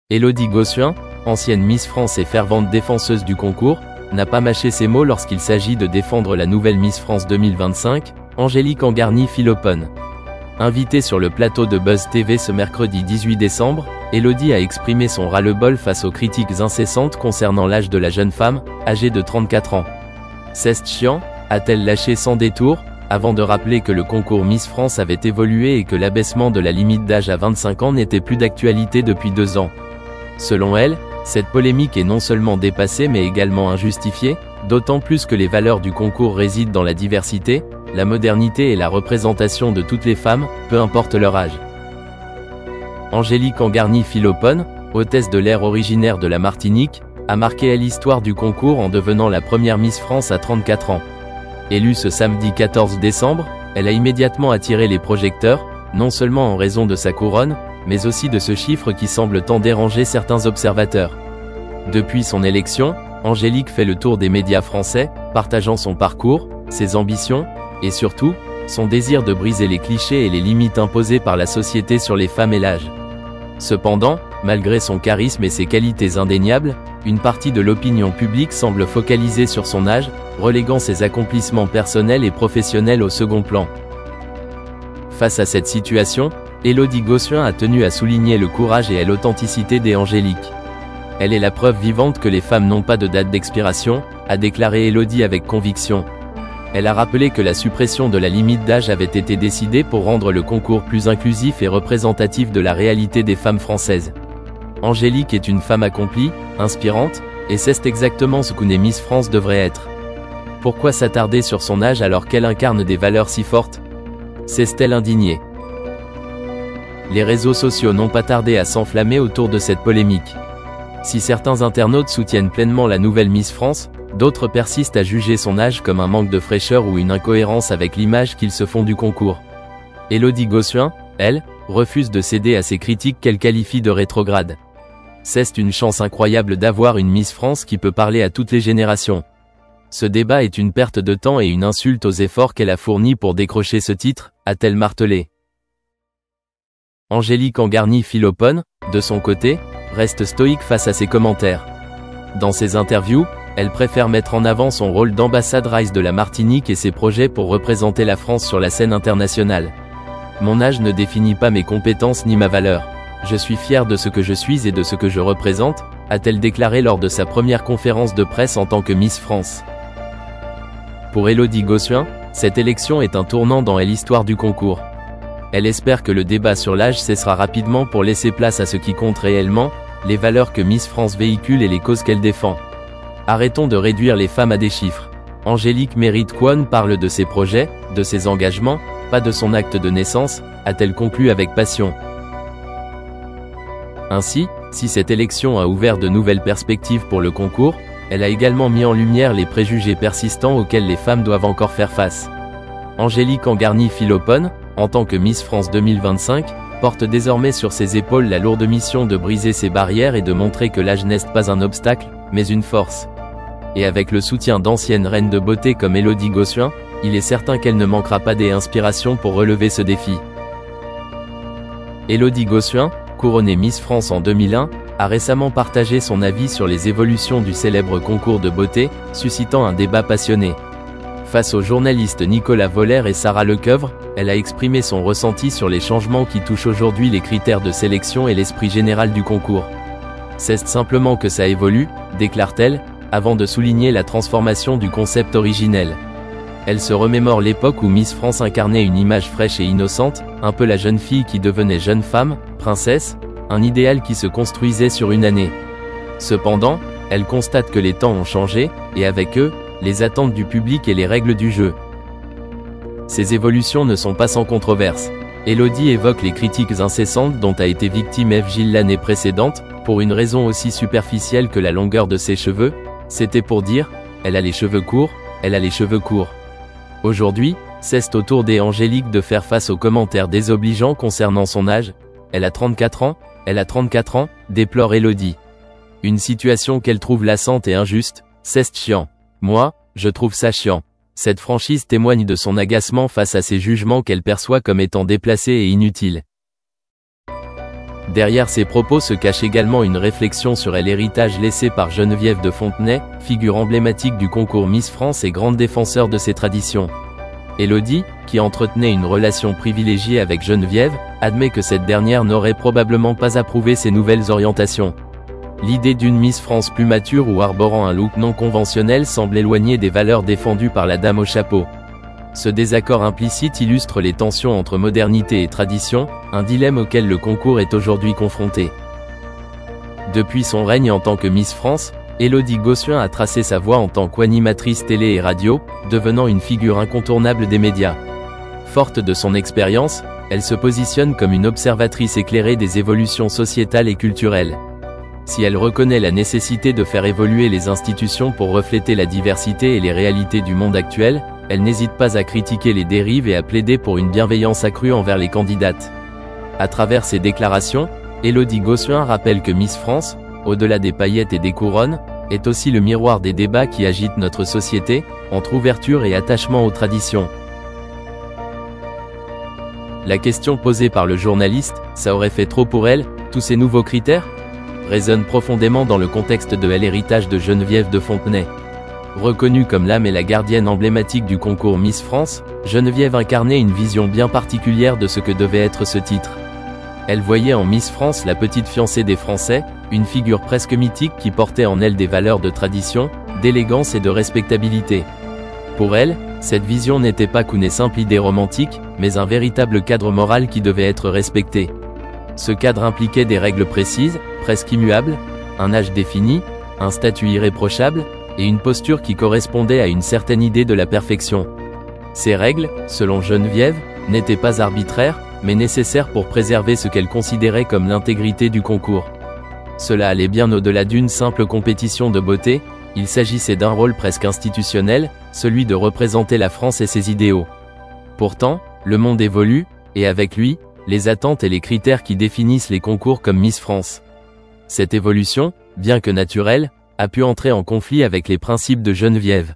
Élodie Gossuin, ancienne Miss France et fervente défenseuse du concours, n'a pas mâché ses mots lorsqu'il s'agit de défendre la nouvelle Miss France 2025, Angélique Angarny-Philopon. Invitée sur le plateau de Buzz TV ce mercredi 18 décembre, Élodie a exprimé son ras-le-bol face aux critiques incessantes concernant l'âge de la jeune femme, âgée de 34 ans. C'est chiant, a-t-elle lâché sans détour, avant de rappeler que le concours Miss France avait évolué et que l'abaissement de la limite d'âge à 25 ans n'était plus d'actualité depuis 2 ans. Selon elle, cette polémique est non seulement dépassée mais également injustifiée, d'autant plus que les valeurs du concours résident dans la diversité, la modernité et la représentation de toutes les femmes, peu importe leur âge. Angélique Angarny-Philopon, hôtesse de l'air originaire de la Martinique, a marqué l'histoire du concours en devenant la première Miss France à 34 ans. Élue ce samedi 14 décembre, elle a immédiatement attiré les projecteurs, non seulement en raison de sa couronne, mais aussi de ce chiffre qui semble tant déranger certains observateurs. Depuis son élection, Angélique fait le tour des médias français, partageant son parcours, ses ambitions, et surtout, son désir de briser les clichés et les limites imposées par la société sur les femmes et l'âge. Cependant, malgré son charisme et ses qualités indéniables, une partie de l'opinion publique semble focaliser sur son âge, reléguant ses accomplissements personnels et professionnels au second plan. Face à cette situation, Élodie Gossuin a tenu à souligner le courage et l'authenticité d'Angélique. Elle est la preuve vivante que les femmes n'ont pas de date d'expiration, a déclaré Élodie avec conviction. Elle a rappelé que la suppression de la limite d'âge avait été décidée pour rendre le concours plus inclusif et représentatif de la réalité des femmes françaises. Angélique est une femme accomplie, inspirante, et c'est exactement ce qu'une Miss France devrait être. Pourquoi s'attarder sur son âge alors qu'elle incarne des valeurs si fortes? S'est-elle indignée? Les réseaux sociaux n'ont pas tardé à s'enflammer autour de cette polémique. Si certains internautes soutiennent pleinement la nouvelle Miss France, d'autres persistent à juger son âge comme un manque de fraîcheur ou une incohérence avec l'image qu'ils se font du concours. Élodie Gossuin, elle, refuse de céder à ces critiques qu'elle qualifie de rétrogrades. C'est une chance incroyable d'avoir une Miss France qui peut parler à toutes les générations. Ce débat est une perte de temps et une insulte aux efforts qu'elle a fournis pour décrocher ce titre, a-t-elle martelé. Angélique Angarny-Philopon, de son côté, reste stoïque face à ses commentaires. Dans ses interviews, elle préfère mettre en avant son rôle d'ambassadrice de la Martinique et ses projets pour représenter la France sur la scène internationale. Mon âge ne définit pas mes compétences ni ma valeur. Je suis fière de ce que je suis et de ce que je représente, a-t-elle déclaré lors de sa première conférence de presse en tant que Miss France. Pour Élodie Gossuin, cette élection est un tournant dans l'histoire du concours. Elle espère que le débat sur l'âge cessera rapidement pour laisser place à ce qui compte réellement, les valeurs que Miss France véhicule et les causes qu'elle défend. Arrêtons de réduire les femmes à des chiffres. Angélique mérite qu'on parle de ses projets, de ses engagements, pas de son acte de naissance, a-t-elle conclu avec passion. Ainsi, si cette élection a ouvert de nouvelles perspectives pour le concours, elle a également mis en lumière les préjugés persistants auxquels les femmes doivent encore faire face. Angélique Angarny-Philopon, en tant que Miss France 2025, porte désormais sur ses épaules la lourde mission de briser ces barrières et de montrer que l'âge n'est pas un obstacle, mais une force. Et avec le soutien d'anciennes reines de beauté comme Élodie Gossuin, il est certain qu'elle ne manquera pas d'inspiration pour relever ce défi. Élodie Gossuin, couronnée Miss France en 2001, a récemment partagé son avis sur les évolutions du célèbre concours de beauté, suscitant un débat passionné. Face aux journalistes Nicolas Voller et Sarah Lecoeuvre, elle a exprimé son ressenti sur les changements qui touchent aujourd'hui les critères de sélection et l'esprit général du concours. C'est simplement que ça évolue, déclare-t-elle, avant de souligner la transformation du concept originel. Elle se remémore l'époque où Miss France incarnait une image fraîche et innocente, un peu la jeune fille qui devenait jeune femme, princesse, un idéal qui se construisait sur une année. Cependant, elle constate que les temps ont changé, et avec eux, les attentes du public et les règles du jeu. Ces évolutions ne sont pas sans controverse. Élodie évoque les critiques incessantes dont a été victime Eve Gilles l'année précédente, pour une raison aussi superficielle que la longueur de ses cheveux, c'était pour dire, elle a les cheveux courts, elle a les cheveux courts. Aujourd'hui, c'est au tour d'Angélique de faire face aux commentaires désobligeants concernant son âge. Elle a 34 ans, elle a 34 ans, déplore Élodie. Une situation qu'elle trouve lassante et injuste, c'est chiant. Moi, je trouve ça chiant. Cette franchise témoigne de son agacement face à ces jugements qu'elle perçoit comme étant déplacés et inutiles. Derrière ces propos se cache également une réflexion sur l'héritage laissé par Geneviève de Fontenay, figure emblématique du concours Miss France et grande défenseur de ses traditions. Élodie, qui entretenait une relation privilégiée avec Geneviève, admet que cette dernière n'aurait probablement pas approuvé ses nouvelles orientations. L'idée d'une Miss France plus mature ou arborant un look non conventionnel semble éloignée des valeurs défendues par la dame au chapeau. Ce désaccord implicite illustre les tensions entre modernité et tradition, un dilemme auquel le concours est aujourd'hui confronté. Depuis son règne en tant que Miss France, Élodie Gossuin a tracé sa voie en tant qu'animatrice télé et radio, devenant une figure incontournable des médias. Forte de son expérience, elle se positionne comme une observatrice éclairée des évolutions sociétales et culturelles. Si elle reconnaît la nécessité de faire évoluer les institutions pour refléter la diversité et les réalités du monde actuel, elle n'hésite pas à critiquer les dérives et à plaider pour une bienveillance accrue envers les candidates. À travers ses déclarations, Élodie Gossuin rappelle que Miss France, au-delà des paillettes et des couronnes, est aussi le miroir des débats qui agitent notre société, entre ouverture et attachement aux traditions. La question posée par le journaliste, ça aurait fait trop pour elle, tous ces nouveaux critères, résonne profondément dans le contexte de l'héritage de Geneviève de Fontenay. Reconnue comme l'âme et la gardienne emblématique du concours Miss France, Geneviève incarnait une vision bien particulière de ce que devait être ce titre. Elle voyait en Miss France la petite fiancée des Français, une figure presque mythique qui portait en elle des valeurs de tradition, d'élégance et de respectabilité. Pour elle, cette vision n'était pas qu'une simple idée romantique, mais un véritable cadre moral qui devait être respecté. Ce cadre impliquait des règles précises, presque immuables, un âge défini, un statut irréprochable, et une posture qui correspondait à une certaine idée de la perfection. Ces règles, selon Geneviève, n'étaient pas arbitraires, mais nécessaires pour préserver ce qu'elle considérait comme l'intégrité du concours. Cela allait bien au-delà d'une simple compétition de beauté, il s'agissait d'un rôle presque institutionnel, celui de représenter la France et ses idéaux. Pourtant, le monde évolue, et avec lui, les attentes et les critères qui définissent les concours comme Miss France. Cette évolution, bien que naturelle, a pu entrer en conflit avec les principes de Geneviève.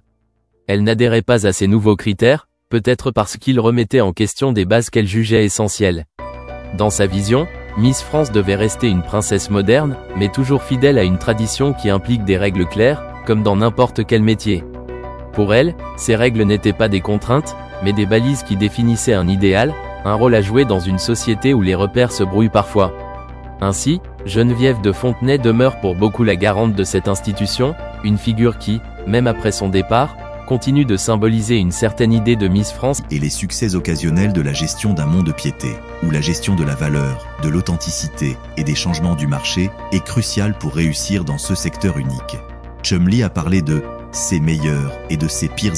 Elle n'adhérait pas à ces nouveaux critères, peut-être parce qu'ils remettaient en question des bases qu'elle jugeait essentielles. Dans sa vision, Miss France devait rester une princesse moderne, mais toujours fidèle à une tradition qui implique des règles claires, comme dans n'importe quel métier. Pour elle, ces règles n'étaient pas des contraintes, mais des balises qui définissaient un idéal, un rôle à jouer dans une société où les repères se brouillent parfois. Ainsi, Geneviève de Fontenay demeure pour beaucoup la garante de cette institution, une figure qui, même après son départ, continue de symboliser une certaine idée de Miss France. Et les succès occasionnels de la gestion d'un monde de piété, où la gestion de la valeur, de l'authenticité et des changements du marché est cruciale pour réussir dans ce secteur unique. Chumlee a parlé de ses meilleurs et de ses pires